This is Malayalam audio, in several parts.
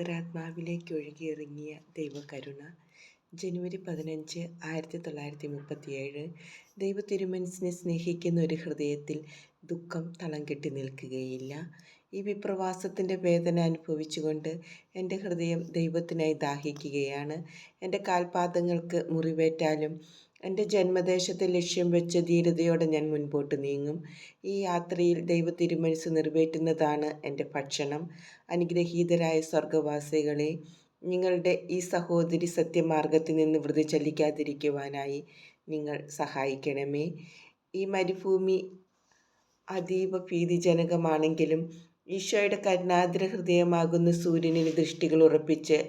അന്തരാത്മാവിലേക്ക് ഒഴുകിയിറങ്ങിയ ദൈവകരുണ. ജനുവരി 15, 1937. ദൈവ തിരുമനസ്സിനെ സ്നേഹിക്കുന്ന ഒരു ഹൃദയത്തിൽ ദുഃഖം തളം കെട്ടി നിൽക്കുകയില്ല. ഈ വിപ്രവാസത്തിൻ്റെ വേദന അനുഭവിച്ചുകൊണ്ട് എൻ്റെ ഹൃദയം ദൈവത്തിനായി ദാഹിക്കുകയാണ്. എൻ്റെ കാൽപാദങ്ങൾക്ക് മുറിവേറ്റാലും എൻ്റെ ജന്മദേശത്തെ ലക്ഷ്യം വെച്ച് ധീരതയോടെ ഞാൻ മുൻപോട്ട് നീങ്ങും. ഈ യാത്രയിൽ ദൈവ തിരുമനസ്സ് നിറവേറ്റുന്നതാണ് എൻ്റെ ഭക്ഷണം. അനുഗ്രഹീതരായ സ്വർഗവാസികളെ, നിങ്ങളുടെ ഈ സഹോദരി സത്യമാർഗത്തിൽ നിന്ന് വ്യതിചലിക്കാതിരിക്കുവാനായി നിങ്ങൾ സഹായിക്കണമേ. ഈ മരുഭൂമി അതീവ ഭീതിജനകമാണെങ്കിലും ഈശോയുടെ കരുണാദ്ര ഹൃദയമാകുന്ന സൂര്യനിൽ ദൃഷ്ടികൾ ഉറപ്പിച്ച്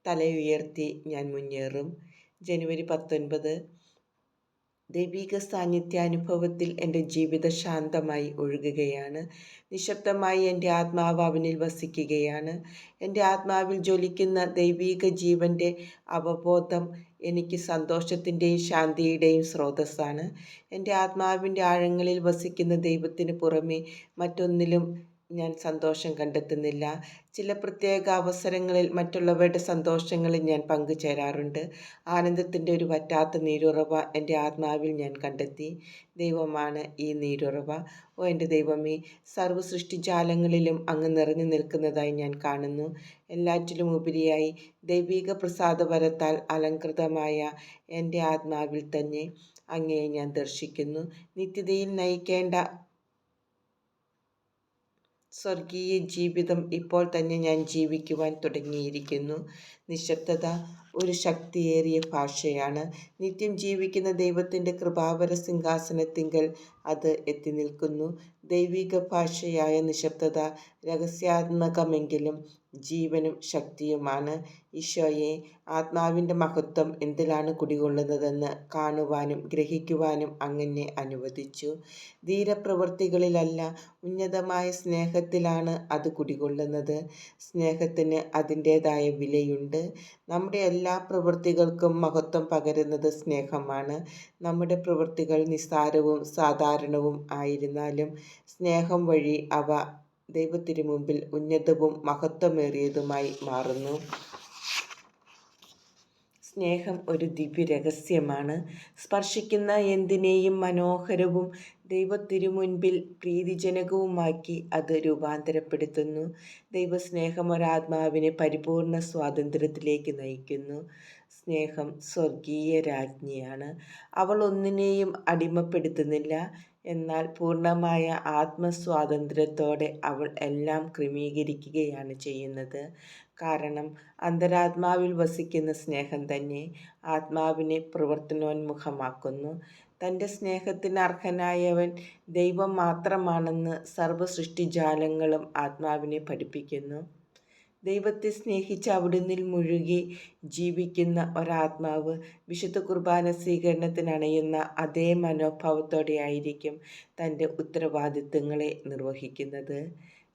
തലയുയർത്തി ഞാൻ മുന്നേറും. ജനുവരി 19. ദൈവിക സാന്നിധ്യാനുഭവത്തിൽ എൻ്റെ ജീവിതം ശാന്തമായി ഒഴുകുകയാണ്. നിശബ്ദമായി എൻ്റെ ആത്മാവ് അവനിൽ വസിക്കുകയാണ്. എൻ്റെ ആത്മാവിൽ ജ്വലിക്കുന്ന ദൈവിക ജീവൻ്റെ അവബോധം എനിക്ക് സന്തോഷത്തിൻ്റെയും ശാന്തിയുടെയും സ്രോതസ്സാണ്. എൻ്റെ ആത്മാവിൻ്റെ ആഴങ്ങളിൽ വസിക്കുന്ന ദൈവത്തിന് പുറമെ മറ്റൊന്നിലും ഞാൻ സന്തോഷം കണ്ടെത്തുന്നില്ല. ചില പ്രത്യേക അവസരങ്ങളിൽ മറ്റുള്ളവരുടെ സന്തോഷങ്ങളിൽ ഞാൻ പങ്കുചേരാറുണ്ട്. ആനന്ദത്തിൻ്റെ ഒരു വറ്റാത്ത നീരുറവ എൻ്റെ ആത്മാവിൽ ഞാൻ കണ്ടെത്തി. ദൈവമാണ് ഈ നീരുറവ. ഓ എൻ്റെ ദൈവമേ, സർവ്വ സൃഷ്ടിജാലങ്ങളിലും അങ്ങ് നിറഞ്ഞു നിൽക്കുന്നതായി ഞാൻ കാണുന്നു. എല്ലാറ്റിലും ഉപരിയായി ദൈവിക പ്രസാദവരത്താൽ അലങ്കൃതമായ എൻ്റെ ആത്മാവിൽ തന്നെ അങ്ങയെ ഞാൻ ദർശിക്കുന്നു. നിത്യതയിൽ നയിക്കേണ്ട സ്വർഗീയ ജീവിതം ഇപ്പോൾ തന്നെ ഞാൻ ജീവിക്കുവാൻ തുടങ്ങിയിരിക്കുന്നു. നിശബ്ദത ഒരു ശക്തിയേറിയ ഭാഷയാണ്. നിത്യം ജീവിക്കുന്ന ദൈവത്തിൻ്റെ കൃപാവര സിംഹാസനത്തിങ്കൽ അത് എത്തി നിൽക്കുന്നു. ദൈവിക ഭാഷയായ നിശബ്ദത രഹസ്യാത്മകമെങ്കിലും ജീവനും ശക്തിയുമാണ്. ഈശോയെ, ആത്മാവിൻ്റെ മഹത്വം എന്തിലാണ് കുടികൊള്ളുന്നതെന്ന് കാണുവാനും ഗ്രഹിക്കുവാനും അങ്ങനെ അനുവദിച്ചു. ധീരപ്രവൃത്തികളിലല്ല, ഉന്നതമായ സ്നേഹത്തിലാണ് അത് കുടികൊള്ളുന്നത്. സ്നേഹത്തിന് അതിൻ്റേതായ വിലയുണ്ട്. നമ്മുടെ എല്ലാ പ്രവൃത്തികൾക്കും മഹത്വം പകരുന്നത് സ്നേഹമാണ്. നമ്മുടെ പ്രവൃത്തികൾ നിസ്സാരവും സാധാരണവും ആയിരുന്നാലും സ്നേഹം വഴി അവ ദൈവത്തിനു മുമ്പിൽ ഉന്നതവും മഹത്വമേറിയതുമായി മാറുന്നു. സ്നേഹം ഒരു ദിവ്യരഹസ്യമാണ്. സ്പർശിക്കുന്ന എന്തിനേയും മനോഹരവും ദൈവത്തിരുമുൻപിൽ പ്രീതിജനകവുമാക്കി അത് രൂപാന്തരപ്പെടുത്തുന്നു. ദൈവസ്നേഹം ഒരാത്മാവിനെ പരിപൂർണ സ്വാതന്ത്ര്യത്തിലേക്ക് നയിക്കുന്നു. സ്നേഹം സ്വർഗീയ രാജ്ഞിയാണ്. അവൾ ഒന്നിനെയും അടിമപ്പെടുത്തുന്നില്ല. എന്നാൽ പൂർണ്ണമായ ആത്മസ്വാതന്ത്ര്യത്തോടെ അവൾ എല്ലാം ക്രമീകരിക്കുകയാണ് ചെയ്യുന്നത്. കാരണം അന്തരാത്മാവിൽ വസിക്കുന്ന സ്നേഹം തന്നെ ആത്മാവിനെ പ്രവർത്തനോന്മുഖമാക്കുന്നു. തൻ്റെ സ്നേഹത്തിന് അർഹനായവൻ ദൈവം മാത്രമാണെന്ന് സർവ്വ സൃഷ്ടിജാലങ്ങളും ആത്മാവിനെ പഠിപ്പിക്കുന്നു. ദൈവത്തെ സ്നേഹിച്ച് അവിടുന്നിൽ മുഴുകി ജീവിക്കുന്ന ഒരാത്മാവ് വിശുദ്ധ കുർബാന സ്വീകരണത്തിന് അണയുന്ന അതേ മനോഭാവത്തോടെയായിരിക്കും തൻ്റെ ഉത്തരവാദിത്തങ്ങളെ നിർവഹിക്കുന്നത്.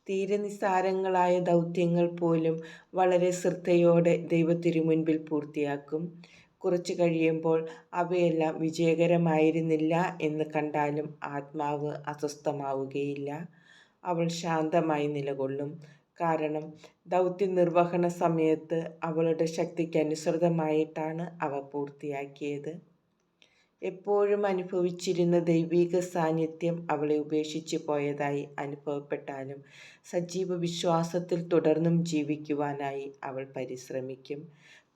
തീരെ നിസ്സാരങ്ങളായ ദൗത്യങ്ങൾ പോലും വളരെ ശ്രദ്ധയോടെ ദൈവത്തിരുമുൻപിൽ പൂർത്തിയാക്കും. കുറച്ചു കഴിയുമ്പോൾ അവയെല്ലാം വിജയകരമായിരുന്നില്ല എന്ന് കണ്ടാലും ആത്മാവ് അസ്വസ്ഥമാവുകയില്ല. അവൾ ശാന്തമായി നിലകൊള്ളും. കാരണം ദൗത്യ നിർവഹണ സമയത്ത് അവളുടെ ശക്തിക്ക് അനുസൃതമായിട്ടാണ് അവ പൂർത്തിയാക്കിയത്. എപ്പോഴും അനുഭവിച്ചിരുന്ന ദൈവിക സാന്നിധ്യം അവളെ ഉപേക്ഷിച്ച് പോയതായി അനുഭവപ്പെട്ടാലും സജീവ വിശ്വാസത്തിൽ തുടർന്നും ജീവിക്കുവാനായി അവൾ പരിശ്രമിക്കും.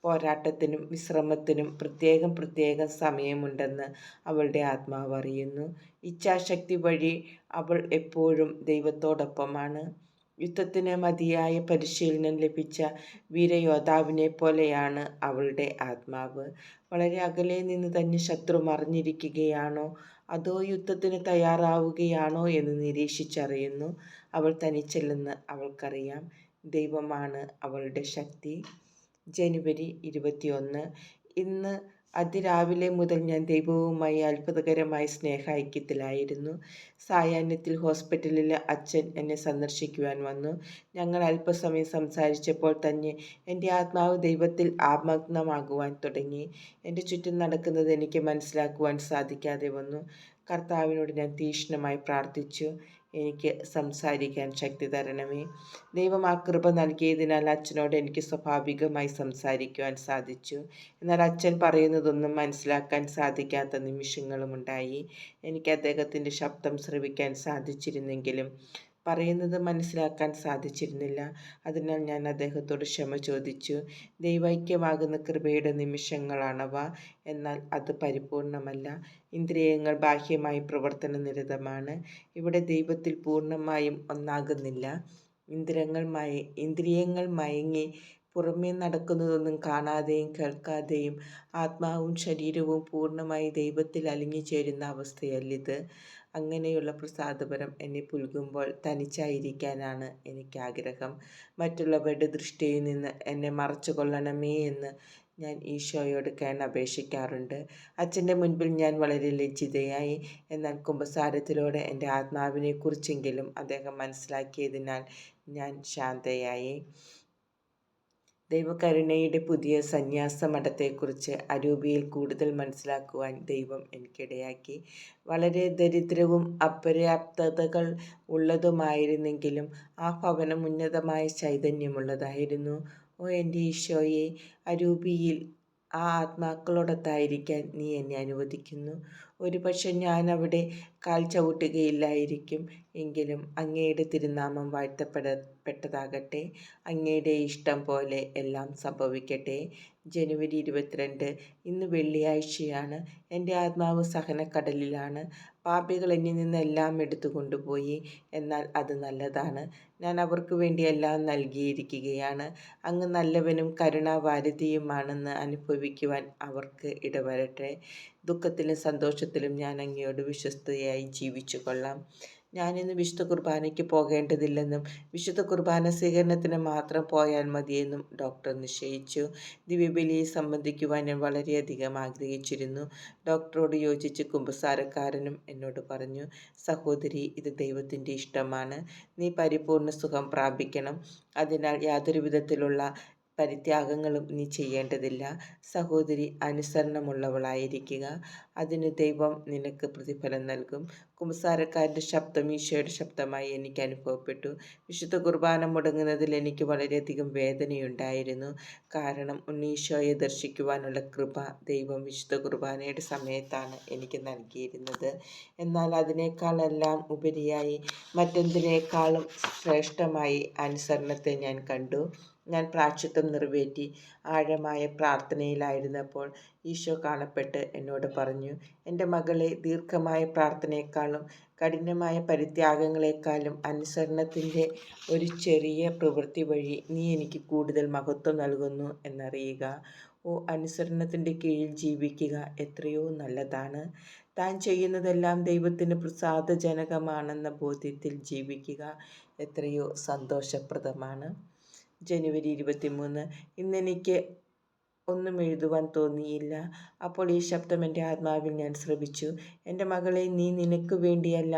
പോരാട്ടത്തിനും വിശ്രമത്തിനും പ്രത്യേകം സമയമുണ്ടെന്ന് അവളുടെ ആത്മാവ് അറിയുന്നു. ഇച്ഛാശക്തി വഴി അവൾ എപ്പോഴും ദൈവത്തോടൊപ്പമാണ്. യുദ്ധത്തിന് മതിയായ പരിശീലനം ലഭിച്ച വീരയോദ്ധാവിനെ പോലെയാണ് അവളുടെ ആത്മാവ്. വളരെ അകലെ നിന്ന് തന്നെ ശത്രു മറിഞ്ഞിരിക്കുകയാണോ അതോ യുദ്ധത്തിന് തയ്യാറാവുകയാണോ എന്ന് നിരീക്ഷിച്ചറിയുന്നു. അവൾ തനിച്ചല്ലെന്ന് അവൾക്കറിയാം. ദൈവമാണ് അവളുടെ ശക്തി. ജനുവരി 21. ഇന്ന് അതിരാവിലെ മുതൽ ഞാൻ ദൈവവുമായി അത്ഭുതകരമായ സ്നേഹൈക്യത്തിലായിരുന്നു. സായാഹ്നത്തിൽ ഹോസ്പിറ്റലിലെ അച്ഛൻ എന്നെ സന്ദർശിക്കുവാൻ വന്നു. ഞങ്ങൾ അല്പസമയം സംസാരിച്ചപ്പോൾ തന്നെ എൻ്റെ ആത്മാവ് ദൈവത്തിൽ ആമഗ്നമാകുവാൻ തുടങ്ങി. എൻ്റെ ചുറ്റും നടക്കുന്നത് എനിക്ക് മനസ്സിലാക്കുവാൻ സാധിക്കാതെ വന്നു. കർത്താവിനോട് ഞാൻ തീക്ഷ്ണമായി പ്രാർത്ഥിച്ചു. എനിക്ക് സംസാരിക്കാൻ ശക്തി തരണമേ. ദൈവം ആ കൃപ നൽകിയതിനാൽ അച്ഛനോട് എനിക്ക് സ്വാഭാവികമായി സംസാരിക്കുവാൻ സാധിച്ചു. എന്നാൽ അച്ഛൻ പറയുന്നതൊന്നും മനസ്സിലാക്കാൻ സാധിക്കാത്ത നിമിഷങ്ങളുമുണ്ടായി. എനിക്ക് അദ്ദേഹത്തിൻ്റെ ശബ്ദം ശ്രവിക്കാൻ സാധിച്ചിരുന്നെങ്കിലും പറയുന്നത് മനസ്സിലാക്കാൻ സാധിച്ചിരുന്നില്ല. അതിനാൽ ഞാൻ അദ്ദേഹത്തോട് ക്ഷമ ചോദിച്ചു. ദൈവൈക്യമാകുന്ന കൃപയുടെ നിമിഷങ്ങളാണവ. എന്നാൽ അത് പരിപൂർണമല്ല. ഇന്ദ്രിയങ്ങൾ ബാഹ്യമായി പ്രവർത്തനനിരതമാണ്. ഇവിടെ ദൈവത്തിൽ പൂർണ്ണമായും ഒന്നാകുന്നില്ല. ഇന്ദ്രിയങ്ങൾ മയങ്ങി പുറമേ നടക്കുന്നതൊന്നും കാണാതെയും കേൾക്കാതെയും ആത്മാവും ശരീരവും പൂർണ്ണമായി ദൈവത്തിൽ അലിഞ്ഞുചേരുന്ന അവസ്ഥയല്ലിത്. അങ്ങനെയുള്ള പ്രസാദപരം എന്നെ പുൽകുമ്പോൾ തനിച്ചായിരിക്കാനാണ് എനിക്കാഗ്രഹം. മറ്റുള്ളവരുടെ ദൃഷ്ടിയിൽ നിന്ന് എന്നെ മറച്ചുകൊള്ളണമേ എന്ന് ഞാൻ ഈശോയോട് അപേക്ഷിക്കാറുണ്ട്. അച്ഛൻ്റെ മുൻപിൽ ഞാൻ വളരെ ലജ്ജിതയായി. എന്നാൽ കുമ്പസാരത്തിലൂടെ എൻ്റെ ആത്മാവിനെക്കുറിച്ചെങ്കിലും അദ്ദേഹം മനസ്സിലാക്കിയതിനാൽ ഞാൻ ശാന്തയായി. ദൈവകരുണയുടെ പുതിയ സന്യാസ മഠത്തെക്കുറിച്ച് അരൂപിയിൽ കൂടുതൽ മനസ്സിലാക്കുവാൻ ദൈവം എനിക്കിടയാക്കി. വളരെ ദരിദ്രവും അപര്യാപ്തതകൾ ഉള്ളതുമായിരുന്നെങ്കിലും ആ ഭവനം ഉന്നതമായ ചൈതന്യമുള്ളതായിരുന്നു. ഓ എൻ്റെ ഈശോയെ, അരൂപിയിൽ ആ ആത്മാക്കളോടൊത്തായിരിക്കാൻ നീ എന്നെ അനുവദിക്കുന്നു. ഒരുപക്ഷെ ഞാൻ അവിടെ കാൽ ചവിട്ടുകയില്ലായിരിക്കും. എങ്കിലും അങ്ങയുടെ തിരുനാമം വാഴ്ത്തപ്പെട്ടതാകട്ടെ. അങ്ങയുടെ ഇഷ്ടം പോലെ എല്ലാം സംഭവിക്കട്ടെ. ജനുവരി 22. ഇന്ന് വെള്ളിയാഴ്ചയാണ്. എൻ്റെ ആത്മാവ് സഹനക്കടലിലാണ്. പാപികൾ എന്നിൽ നിന്ന് എല്ലാം എടുത്തു കൊണ്ടുപോയി. എന്നാൽ അത് നല്ലതാണ്. ഞാൻ അവർക്ക് വേണ്ടി എല്ലാം നൽകിയിരിക്കുകയാണ്. അങ്ങ് നല്ലവനും കരുണാവാരിധിയുമാണെന്ന് അനുഭവിക്കുവാൻ അവർക്ക് ഇടവരട്ടെ. ദുഃഖത്തിലും സന്തോഷത്തിലും ഞാൻ അങ്ങയോട് വിശ്വസ്തയായി ജീവിച്ചു കൊള്ളാം. ഞാനിന്ന് വിശുദ്ധ കുർബാനയ്ക്ക് പോകേണ്ടതില്ലെന്നും വിശുദ്ധ കുർബാന സ്വീകരണത്തിന് മാത്രം പോയാൽ മതിയെന്നും ഡോക്ടർ നിശ്ചയിച്ചു. ദിവ്യബലിയിൽ സംബന്ധിക്കുവാൻ ഞാൻ വളരെയധികം ആഗ്രഹിച്ചിരുന്നു. ഡോക്ടറോട് യോജിച്ച് കുമ്പസാരക്കാരനും എന്നോട് പറഞ്ഞു, സഹോദരി, ഇത് ദൈവത്തിൻ്റെ ഇഷ്ടമാണ്. നീ പരിപൂർണ്ണ സുഖം പ്രാപിക്കണം. അതിനാൽ യാതൊരു വിധത്തിലുള്ള പരിത്യാഗങ്ങളും നീ ചെയ്യേണ്ടതില്ല. സഹോദരി, അനുസരണമുള്ളവളായിരിക്കുക. അതിന് ദൈവം നിനക്ക് പ്രതിഫലം നൽകും. കുമ്പസാരക്കാരൻ്റെ ശബ്ദം ഈശോയുടെ ശബ്ദമായി എനിക്ക് അനുഭവപ്പെട്ടു. വിശുദ്ധ കുർബാന മുടങ്ങുന്നതിൽ എനിക്ക് വളരെയധികം വേദനയുണ്ടായിരുന്നു. കാരണം ഉണ്ണീശോയെ ദർശിക്കുവാനുള്ള കൃപ ദൈവം വിശുദ്ധ കുർബാനയുടെ സമയത്താണ് എനിക്ക് നൽകിയിരുന്നത്. എന്നാൽ അതിനേക്കാളെല്ലാം ഉപരിയായി മറ്റെന്തിനേക്കാളും ശ്രേഷ്ഠമായി അനുസരണത്തെ ഞാൻ കണ്ടു. ഞാൻ പ്രായശ്ചിത്തം നിറവേറ്റി ആഴമായ പ്രാർത്ഥനയിലായിരുന്നപ്പോൾ ഈശോ കാണപ്പെട്ട് എന്നോട് പറഞ്ഞു, എൻ്റെ മകളെ, ദീർഘമായ പ്രാർത്ഥനയെക്കാളും കഠിനമായ പരിത്യാഗങ്ങളെക്കാളും അനുസരണത്തിൻ്റെ ഒരു ചെറിയ പ്രവൃത്തി വഴി നീ എനിക്ക് കൂടുതൽ മഹത്വം നൽകുന്നു എന്നറിയുക. ഓ, അനുസരണത്തിൻ്റെ കീഴിൽ ജീവിക്കുക എത്രയോ നല്ലതാണ്. താൻ ചെയ്യുന്നതെല്ലാം ദൈവത്തിന് പ്രസാദജനകമാണെന്ന ബോധ്യത്തിൽ ജീവിക്കുക എത്രയോ സന്തോഷപ്രദമാണ്. ജനുവരി 23. ഇന്നെനിക്ക് ഒന്നും എഴുതുവാൻ തോന്നിയില്ല. അപ്പോൾ ഈ ശബ്ദം എൻ്റെ ആത്മാവിൽ ഞാൻ ശ്രവിച്ചു. എൻ്റെ മകളെ, നീ നിനക്ക് വേണ്ടിയല്ല,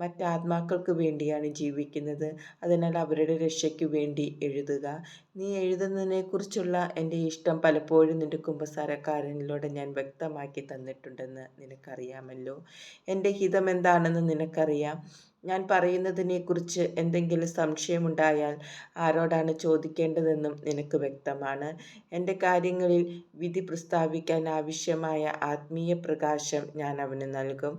മറ്റാത്മാക്കൾക്ക് വേണ്ടിയാണ് ജീവിക്കുന്നത്. അതിനാൽ അവരുടെ രക്ഷയ്ക്കു വേണ്ടി എഴുതുക. നീ എഴുതുന്നതിനെക്കുറിച്ചുള്ള എൻ്റെ ഇഷ്ടം പലപ്പോഴും നിൻ്റെ കുമ്പസാരക്കാരനിലൂടെ ഞാൻ വ്യക്തമാക്കി തന്നിട്ടുണ്ടെന്ന് നിനക്കറിയാമല്ലോ. എൻ്റെ ഹിതം എന്താണെന്ന് നിനക്കറിയാം. ഞാൻ പറയുന്നതിനെക്കുറിച്ച് എന്തെങ്കിലും സംശയമുണ്ടായാൽ ആരോടാണ് ചോദിക്കേണ്ടതെന്നും നിനക്ക് വ്യക്തമാണ്. എൻ്റെ കാര്യങ്ങളിൽ വിധി പ്രസ്താവിക്കാൻ ആവശ്യമായ ആത്മീയ പ്രകാശം ഞാൻ അവന് നൽകും.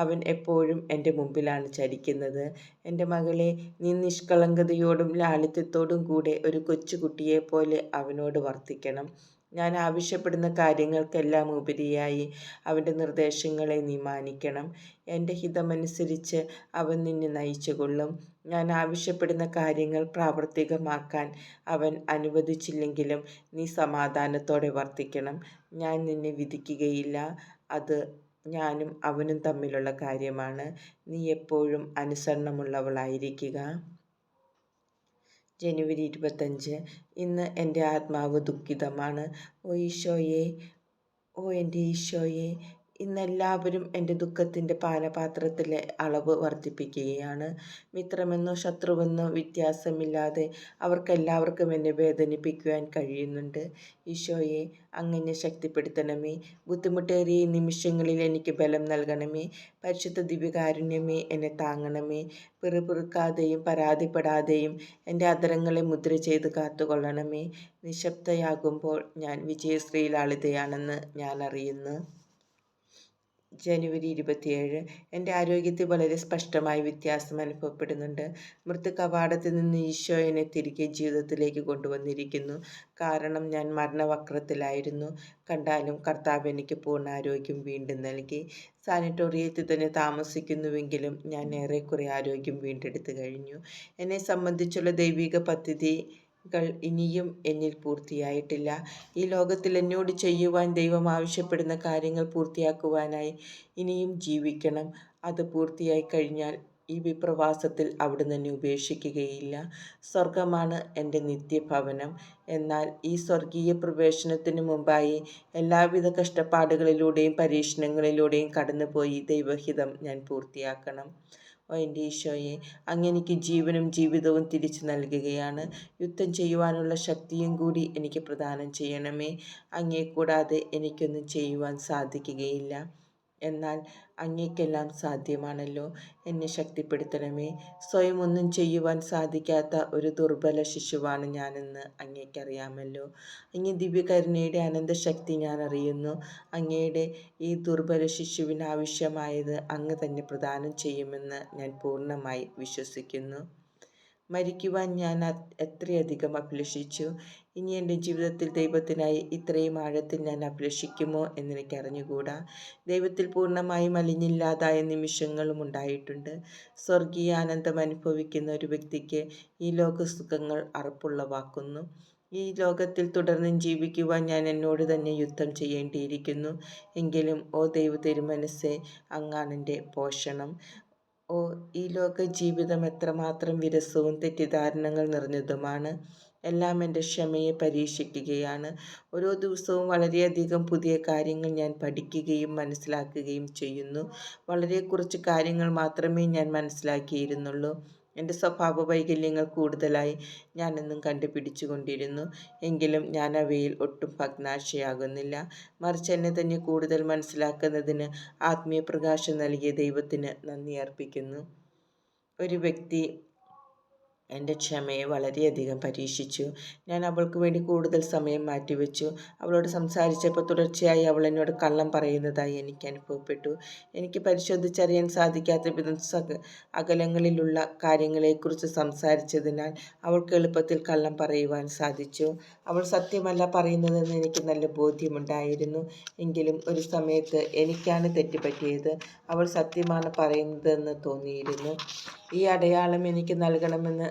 അവൻ എപ്പോഴും എൻ്റെ മുമ്പിലാണ് ചരിക്കുന്നത്. എൻ്റെ മകളെ, നീ നിഷ്കളങ്കതയോടും ലാളിത്യത്തോടും കൂടെ ഒരു കൊച്ചുകുട്ടിയെപ്പോലെ അവനോട് വർത്തിക്കണം. ഞാൻ ആവശ്യപ്പെടുന്ന കാര്യങ്ങൾക്കെല്ലാം ഉപരിയായി അവൻ്റെ നിർദ്ദേശങ്ങളെ നീ മാനിക്കണം. എൻ്റെ ഹിതമനുസരിച്ച് അവൻ നിന്നെ നയിച്ചുകൊള്ളും. ഞാൻ ആവശ്യപ്പെടുന്ന കാര്യങ്ങൾ പ്രാവർത്തികമാക്കാൻ അവൻ അനുവദിച്ചില്ലെങ്കിലും നീ സമാധാനത്തോടെ വർത്തിക്കണം. ഞാൻ നിന്നെ വിധിക്കുകയില്ല. അത് ഞാനും അവനും തമ്മിലുള്ള കാര്യമാണ്. നീ എപ്പോഴും അനുസരണമുള്ളവളായിരിക്കുക. ജനുവരി 25. ഇന്ന് എൻ്റെ ആത്മാവ് ദുഃഖിതമാണ്. ഓ ഈശോയെ, ഓ എൻ്റെ ഈശോയെ, ഇന്നെല്ലാവരും എൻ്റെ ദുഃഖത്തിൻ്റെ പാനപാത്രത്തിലെ അളവ് വർദ്ധിപ്പിക്കുകയാണ്. മിത്രമെന്നോ ശത്രുവെന്നോ വ്യത്യാസമില്ലാതെ അവർക്കെല്ലാവർക്കും എന്നെ വേദനിപ്പിക്കുവാൻ കഴിയുന്നുണ്ട്. ഈശോയെ, അങ്ങ് എന്നെ ശക്തിപ്പെടുത്തണമേ. ബുദ്ധിമുട്ടേറിയ ഈ നിമിഷങ്ങളിൽ എനിക്ക് ബലം നൽകണമേ. പരിശുദ്ധ ദിവ്യകാരുണ്യമേ, എന്നെ താങ്ങണമേ. പിറുപിറുക്കാതെയും പരാതിപ്പെടാതെയും എൻ്റെ അധരങ്ങളെ മുദ്ര ചെയ്ത് കാത്തുകൊള്ളണമേ. നിശബ്ദയാകുമ്പോൾ ഞാൻ വിജയശ്രീലാളിതയാണെന്ന് ഞാൻ അറിയുന്നു. ജനുവരി 27. എൻ്റെ ആരോഗ്യത്തിൽ വളരെ സ്പഷ്ടമായ വ്യത്യാസം അനുഭവപ്പെടുന്നുണ്ട്. മൃത്യുകവാടത്തിൽ നിന്ന് ഈശോ എന്നെ തിരികെ ജീവിതത്തിലേക്ക് കൊണ്ടുവന്നിരിക്കുന്നു. കാരണം ഞാൻ മരണവക്രത്തിലായിരുന്നു. കണ്ടാലും കർത്താവ് എനിക്ക് പൂർണ്ണ ആരോഗ്യം വീണ്ടും നൽകി. സാനിറ്റോറിയത്തിൽ തന്നെ താമസിക്കുന്നുവെങ്കിലും ഞാൻ ഏറെക്കുറെ ആരോഗ്യം വീണ്ടെടുത്തു കഴിഞ്ഞു. എന്നെ സംബന്ധിച്ചുള്ള ദൈവിക പദ്ധതികൾ ഇനിയും എന്നിൽ പൂർത്തിയായിട്ടില്ല. ഈ ലോകത്തിൽ എന്നോട് ചെയ്യുവാൻ ദൈവം ആവശ്യപ്പെടുന്ന കാര്യങ്ങൾ പൂർത്തിയാക്കുവാനായി ഇനിയും ജീവിക്കണം. അത് പൂർത്തിയായി കഴിഞ്ഞാൽ ഈ വിപ്രവാസത്തിൽ അവിടുന്ന് എന്നെ ഉപേക്ഷിക്കുകയില്ല. സ്വർഗമാണ് എൻ്റെ നിത്യഭവനം. എന്നാൽ ഈ സ്വർഗീയ പ്രവേശനത്തിനു മുമ്പായി എല്ലാവിധ കഷ്ടപ്പാടുകളിലൂടെയും പരീക്ഷണങ്ങളിലൂടെയും കടന്നുപോയി ദൈവഹിതം ഞാൻ പൂർത്തിയാക്കണം. ഓ എൻ്റെ ഈശോയെ, അങ്ങെനിക്ക് ജീവനും ജീവിതവും തിരിച്ചു നൽകുകയാണ്. യുദ്ധം ചെയ്യുവാനുള്ള ശക്തിയും കൂടി എനിക്ക് പ്രദാനം ചെയ്യണമേ. അങ്ങയെ കൂടാതെ എനിക്കൊന്നും ചെയ്യുവാൻ സാധിക്കുകയില്ല. എന്നാൽ അങ്ങേക്കെല്ലാം സാധ്യമാണല്ലോ. എന്നെ ശക്തിപ്പെടുത്തണമേ. സ്വയം ഒന്നും ചെയ്യുവാൻ സാധിക്കാത്ത ഒരു ദുർബല ശിശുവാണ് ഞാനെന്ന് അങ്ങേക്കറിയാമല്ലോ. അങ്ങേ ദിവ്യകരുണയുടെ അനന്തശക്തി ഞാൻ അറിയുന്നു. അങ്ങയുടെ ഈ ദുർബല ശിശുവിന് ആവശ്യമായത് അങ്ങ് തന്നെ പ്രദാനം ചെയ്യുമെന്ന് ഞാൻ പൂർണ്ണമായി വിശ്വസിക്കുന്നു. മരിക്കുവാൻ ഞാൻ എത്രയധികം അഭിലഷിച്ചു. ഇനി എൻ്റെ ജീവിതത്തിൽ ദൈവത്തിനായി ഇത്രയും ആഴത്തിൽ ഞാൻ അഭിലഷിക്കുമോ എന്നെനിക്കറിഞ്ഞുകൂടാ. ദൈവത്തിൽ പൂർണ്ണമായും അലിഞ്ഞില്ലാതായ നിമിഷങ്ങളും ഉണ്ടായിട്ടുണ്ട്. സ്വർഗീയ ആനന്ദം അനുഭവിക്കുന്ന ഒരു വ്യക്തിക്ക് ഈ ലോകസുഖങ്ങൾ അറപ്പുളവാക്കുന്നു. ഈ ലോകത്തിൽ തുടർന്നും ജീവിക്കുവാൻ ഞാൻ എന്നോട് തന്നെ യുദ്ധം ചെയ്യേണ്ടിയിരിക്കുന്നു. എങ്കിലും ഓ ദൈവ തിരുമനസ്സേ, അങ്ങാണെൻ്റെ പോഷണം. ഓ, ഈ ലോക ജീവിതം എത്രമാത്രം വിരസവും തെറ്റിദ്ധാരണകൾ നിറഞ്ഞതുമാണ്. എല്ലാം എൻ്റെ ക്ഷമയെ പരീക്ഷിക്കുകയാണ്. ഓരോ ദിവസവും വളരെയധികം പുതിയ കാര്യങ്ങൾ ഞാൻ പഠിക്കുകയും മനസ്സിലാക്കുകയും ചെയ്യുന്നു. വളരെ കുറച്ച് കാര്യങ്ങൾ മാത്രമേ ഞാൻ മനസ്സിലാക്കിയിരുന്നുള്ളൂ. എൻ്റെ സ്വഭാവ വൈകല്യങ്ങൾ കൂടുതലായി ഞാനെന്നും കണ്ടുപിടിച്ചു കൊണ്ടിരുന്നു. എങ്കിലും ഞാൻ അവയിൽ ഒട്ടും ഭഗ്നാശയാകുന്നില്ല. മറിച്ച് എന്നെ തന്നെ കൂടുതൽ മനസ്സിലാക്കുന്നതിന് ആത്മീയ പ്രകാശം നൽകിയ ദൈവത്തിന് നന്ദി അർപ്പിക്കുന്നു. ഒരു വ്യക്തി എൻ്റെ ക്ഷമയെ വളരെയധികം പരീക്ഷിച്ചു. ഞാൻ അവൾക്ക് വേണ്ടി കൂടുതൽ സമയം മാറ്റിവെച്ചു. അവളോട് സംസാരിച്ചപ്പോൾ തുടർച്ചയായി അവൾ എന്നോട് കള്ളം പറയുന്നതായി എനിക്ക് അനുഭവപ്പെട്ടു. എനിക്ക് പരിശോധിച്ചറിയാൻ സാധിക്കാത്ത വിധം അകലങ്ങളിലുള്ള കാര്യങ്ങളെക്കുറിച്ച് സംസാരിച്ചതിനാൽ അവൾക്ക് എളുപ്പത്തിൽ കള്ളം പറയുവാൻ സാധിച്ചു. അവൾ സത്യമല്ല പറയുന്നതെന്ന് എനിക്ക് നല്ല ബോധ്യമുണ്ടായിരുന്നു. എങ്കിലും ഒരു സമയത്ത് എനിക്കാണ് തെറ്റുപറ്റിയത്. അവൾ സത്യമാണ് പറയുന്നതെന്ന് തോന്നിയിരുന്നു. ഈ അടയാളം എനിക്ക് നൽകണമെന്ന്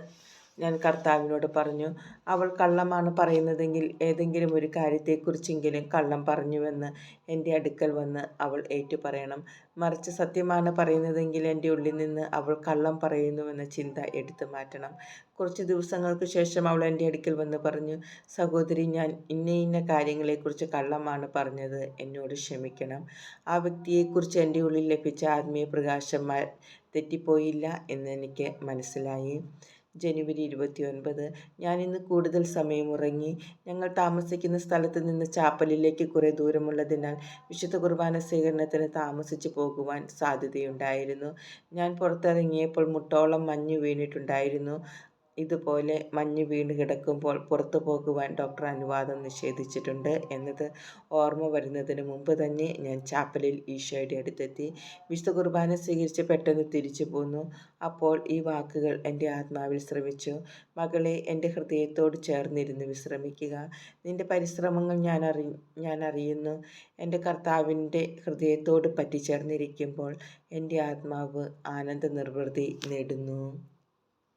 ഞാൻ കർത്താവിനോട് പറഞ്ഞു. അവൾ കള്ളമാണ് പറയുന്നതെങ്കിൽ ഏതെങ്കിലും ഒരു കാര്യത്തെക്കുറിച്ചെങ്കിലും കള്ളം പറഞ്ഞുവെന്ന് എൻ്റെ അടുക്കൽ വന്ന് അവൾ ഏറ്റുപറയണം. മറിച്ച് സത്യമാണ് പറയുന്നതെങ്കിൽ എൻ്റെ ഉള്ളിൽ നിന്ന് അവൾ കള്ളം പറയുന്നുവെന്ന ചിന്ത എടുത്തു മാറ്റണം. കുറച്ച് ദിവസങ്ങൾക്ക് ശേഷം അവൾ എൻ്റെ അടുക്കൽ വന്ന് പറഞ്ഞു, സഹോദരി, ഞാൻ ഇന്ന കാര്യങ്ങളെക്കുറിച്ച് കള്ളമാണ് പറഞ്ഞത്, എന്നോട് ക്ഷമിക്കണം. ആ വ്യക്തിയെക്കുറിച്ച് എൻ്റെ ഉള്ളിൽ ലഭിച്ച ആത്മീയ പ്രകാശം തെറ്റിപ്പോയില്ല എന്ന് എനിക്ക് മനസ്സിലായി. ജനുവരി 29. ഞാനിന്ന് കൂടുതൽ സമയം ഉറങ്ങി. ഞങ്ങൾ താമസിക്കുന്ന സ്ഥലത്ത് നിന്ന് ചാപ്പലിലേക്ക് കുറേ ദൂരമുള്ളതിനാൽ വിശുദ്ധ കുർബാന സ്വീകരണത്തിന് താമസിച്ചു പോകുവാൻ സാധ്യതയുണ്ടായിരുന്നു. ഞാൻ പുറത്തിറങ്ങിയപ്പോൾ മുട്ടോളം മഞ്ഞ് വീണിട്ടുണ്ടായിരുന്നു. ഇതുപോലെ മഞ്ഞ് വീണ് കിടക്കുമ്പോൾ പുറത്തു പോകുവാൻ ഡോക്ടർ അനുവാദം നിഷേധിച്ചിട്ടുണ്ട് എന്നത് ഓർമ്മ വരുന്നതിന് മുമ്പ് തന്നെ ഞാൻ ചാപ്പലിൽ ഈശോയുടെ അടുത്തെത്തി. വിശുദ്ധ കുർബാന സ്വീകരിച്ച് പെട്ടെന്ന് തിരിച്ചു പോന്നു. അപ്പോൾ ഈ വാക്കുകൾ എൻ്റെ ആത്മാവിൽ ശ്രവിച്ചു. മകളെ, എൻ്റെ ഹൃദയത്തോട് ചേർന്നിരുന്ന് വിശ്രമിക്കുക. നിന്റെ പരിശ്രമങ്ങൾ ഞാൻ അറിയുന്നു. എൻ്റെ കർത്താവിൻ്റെ ഹൃദയത്തോട് പറ്റിച്ചേർന്നിരിക്കുമ്പോൾ എൻ്റെ ആത്മാവ് ആനന്ദ നിർവൃതി നേടുന്നു.